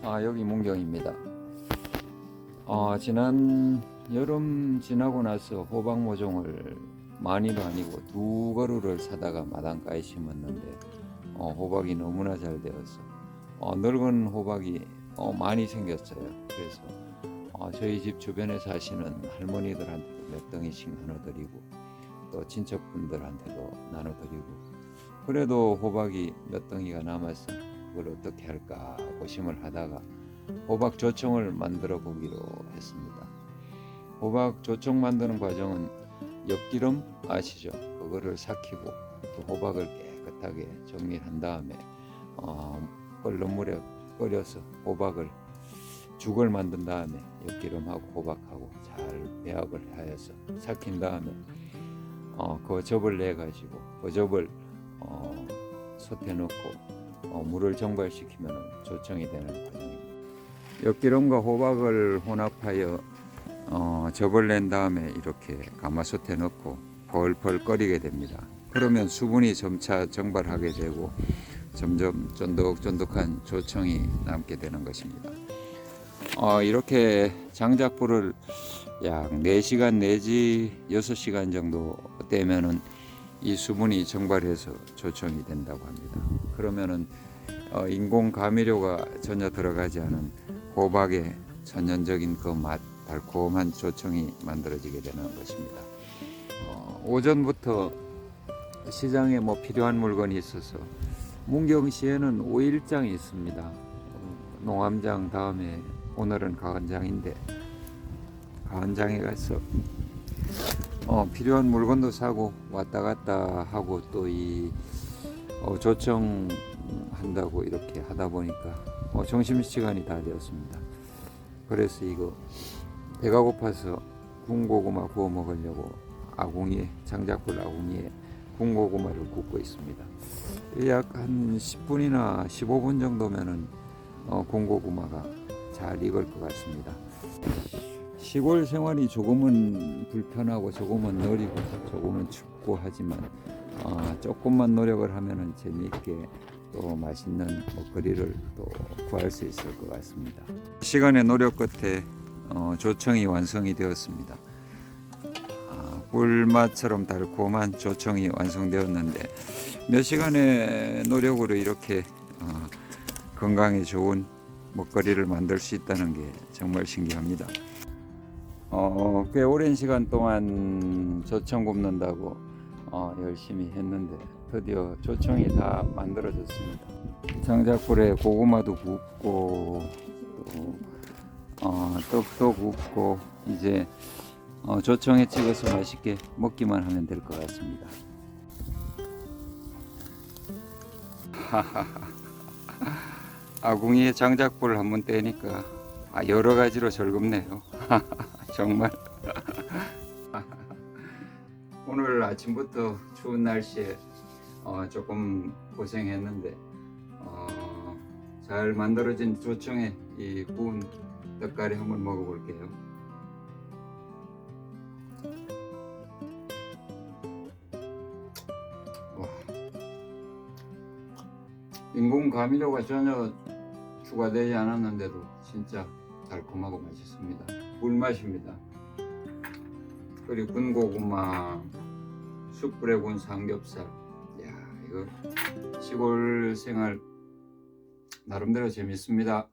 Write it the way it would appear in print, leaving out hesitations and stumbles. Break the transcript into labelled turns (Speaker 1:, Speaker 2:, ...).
Speaker 1: 여기 문경입니다. 지난 여름 지나고 나서 호박 모종을 많이도 아니고 2그루를 사다가 마당가에 심었는데 호박이 너무나 잘 되어서 늙은 호박이 많이 생겼어요. 그래서 저희 집 주변에 사시는 할머니들한테도 몇 덩이씩 나눠드리고 또 친척분들한테도 나눠드리고, 그래도 호박이 몇 덩이가 남아서 그걸 어떻게 할까 고심을 하다가 호박 조청을 만들어 보기로 했습니다. 호박 조청 만드는 과정은 엿기름 아시죠? 그거를 삭히고 또 호박을 깨끗하게 정리한 다음에 끓는 물에 끓여서 호박을 죽을 만든 다음에 엿기름하고 호박하고 잘 배합을 하여서 삭힌 다음에 그 즙을 내 가지고 그 즙을 솥에 넣고 물을 정발시키면 조청이 되는 과정입니다. 엿기름과 호박을 혼합하여 즙을 낸 다음에 이렇게 가마솥에 넣고 펄펄 끓이게 됩니다. 그러면 수분이 점차 정발하게 되고 점점 쫀득쫀득한 조청이 남게 되는 것입니다. 이렇게 장작불을 약 4시간 내지 6시간 정도 떼면은 이 수분이 정발해서 조청이 된다고 합니다. 그러면은 인공 감미료가 전혀 들어가지 않은 호박의 천연적인 그 맛, 달콤한 조청이 만들어지게 되는 것입니다. 오전부터 시장에 필요한 물건이 있어서 문경시에는 오일장이 있습니다. 농암장 다음에 오늘은 가은장인데 가은장에 가서 필요한 물건도 사고 왔다 갔다 하고 또 이 조청 한다고 이렇게 하다 보니까 점심시간이 다 되었습니다. 그래서 이거 배가 고파서 군고구마 구워 먹으려고 장작불 아궁이에 군고구마를 굽고 있습니다. 약 한 10분이나 15분 정도면은 군고구마가 잘 익을 것 같습니다. 시골 생활이 조금은 불편하고 조금은 느리고 조금은 춥고 하지만 조금만 노력을 하면은 재미있게 또 맛있는 먹거리를 또 구할 수 있을 것 같습니다. 시간의 노력 끝에 조청이 완성이 되었습니다. 꿀맛처럼 달콤한 조청이 완성되었는데 몇 시간의 노력으로 이렇게 건강에 좋은 먹거리를 만들 수 있다는 게 정말 신기합니다. 꽤 오랜 시간 동안 조청 굽는다고 열심히 했는데 드디어 조청이 다 만들어졌습니다. 장작불에 고구마도 굽고 또 떡도 굽고 이제 조청에 찍어서 맛있게 먹기만 하면 될 것 같습니다. 아궁이에 장작불을 한번 떼니까 여러 가지로 즐겁네요. 정말. 오늘 아침부터 추운 날씨에 조금 고생했는데 잘 만들어진 조청에 이 구운 떡갈이 한번 먹어볼게요. 와. 인공 감미료가 전혀 추가되지 않았는데도 진짜 달콤하고 맛있습니다. 꿀맛입니다. 그리고 군고구마, 숯불에 구운 삼겹살. 이거 시골 생활 나름대로 재밌습니다.